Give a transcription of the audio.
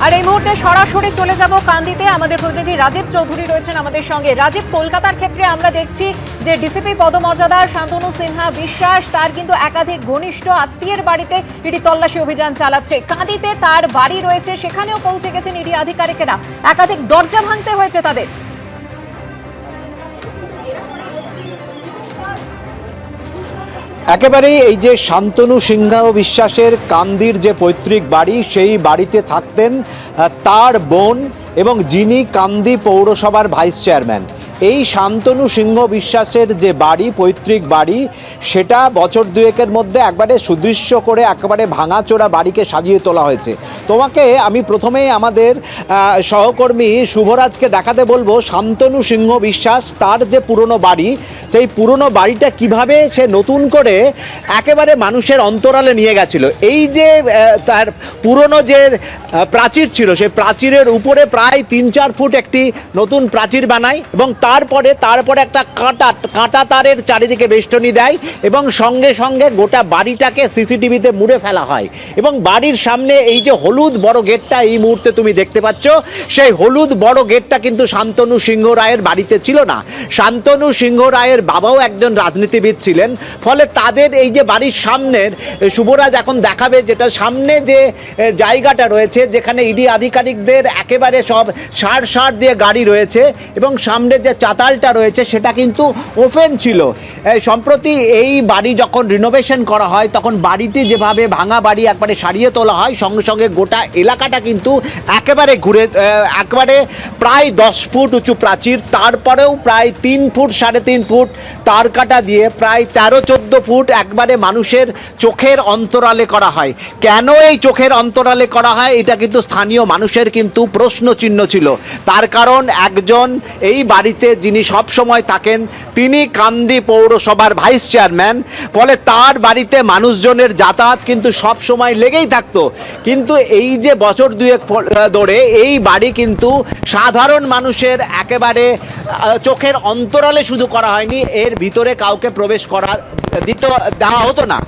আর এই মুহূর্তে সরাসরি চলে যাব কান্দিতে। আমাদের প্রতিনিধি রাজীব চৌধুরী রয়েছেন আমাদের সঙ্গে। রাজীব, কলকাতার ক্ষেত্রে আমরা দেখছি যে ডিসিপি পদমর্যাদা শান্তনু সিনহা বিশ্বাস তার কিন্তু একাধিক ঘনিষ্ঠ আত্মীয়ের বাড়িতে ইডি তল্লাশি অভিযান চালাচ্ছে। কাঁদিতে তার বাড়ি রয়েছে, সেখানেও পৌঁছে গেছেন ইডি আধিকারিকেরা। একাধিক দরজা ভাঙতে হয়েছে তাদের। একেবারেই এই যে শান্তনু সিনহা বিশ্বাসের কান্দির যে পৈতৃক বাড়ি, সেই বাড়িতে থাকতেন তার বোন এবং যিনি কান্দি পৌরসভার ভাইস চেয়ারম্যান। এই শান্তনু সিংহ বিশ্বাসের যে বাড়ি, পৈতৃক বাড়ি, সেটা বছর দুয়েকের মধ্যে একবারে সুদৃশ্য করে একেবারে ভাঙাচোরা বাড়িকে সাজিয়ে তোলা হয়েছে। তোমাকে আমি প্রথমেই আমাদের সহকর্মী শুভরাজকে দেখাতে বলবো শান্তনু সিংহ বিশ্বাস তার যে পুরনো বাড়ি, সেই পুরনো বাড়িটা কিভাবে সে নতুন করে একেবারে মানুষের অন্তরালে নিয়ে গেছিল। এই যে তার পুরনো যে প্রাচীর ছিল, সেই প্রাচীরের উপরে প্রায় 3-4 ফুট একটি নতুন প্রাচীর বানায় এবং তারপরে একটা কাঁটা তারের চারিদিকে বেষ্টনী দেয় এবং সঙ্গে সঙ্গে গোটা বাড়িটাকে সিসিটিভিতে মুড়ে ফেলা হয়। এবং বাড়ির সামনে এই যে হলুদ বড় গেটটা এই মুহূর্তে তুমি দেখতে পাচ্ছ, সেই হলুদ বড় গেটটা কিন্তু শান্তনু সিংহ রায়ের বাড়িতে ছিল না। শান্তনু সিংহ রায়ের বাবাও একজন রাজনীতিবিদ ছিলেন, ফলে তাদের এই যে বাড়ির সামনের, শুভরাজ এখন দেখাবে, যেটা সামনে যে জায়গাটা রয়েছে যেখানে ইডি আধিকারিকদের একেবারে সব সার দিয়ে গাড়ি রয়েছে এবং সামনে যে চাতালটা রয়েছে সেটা কিন্তু ওপেন ছিল। সম্প্রতি এই বাড়ি যখন রিনোভেশন করা হয় তখন বাড়িটি যেভাবে ভাঙা বাড়ি একবারে সারিয়ে তোলা হয়, সঙ্গে সঙ্গে গোটা এলাকাটা কিন্তু একেবারে ঘুরে একবারে প্রায় 10 ফুট উঁচু প্রাচীর, তারপরেও প্রায় 3 ফুট 3.5 ফুট তার কাটা দিয়ে প্রায় 13-14 ফুট একবারে মানুষের চোখের অন্তরালে করা হয়। কেন এই চোখের অন্তরালে করা হয়, এটা কিন্তু স্থানীয় মানুষের কিন্তু প্রশ্ন চিহ্ন ছিল। তার কারণ একজন এই বাড়িতে যিনি সব সময় থাকেন তিনি কান্দি পৌরসভার ভাইস চেয়ারম্যান, ফলে তার বাড়িতে মানুষজনের যাতায়াত কিন্তু সব সময় লেগেই থাকতো। কিন্তু এই যে বছর দুয়েক ধরে এই বাড়ি কিন্তু সাধারণ মানুষের একেবারে চোখের অন্তরালে শুধু করা হয়নি, এর ভিতরে কাউকে প্রবেশ দেওয়া হতো না।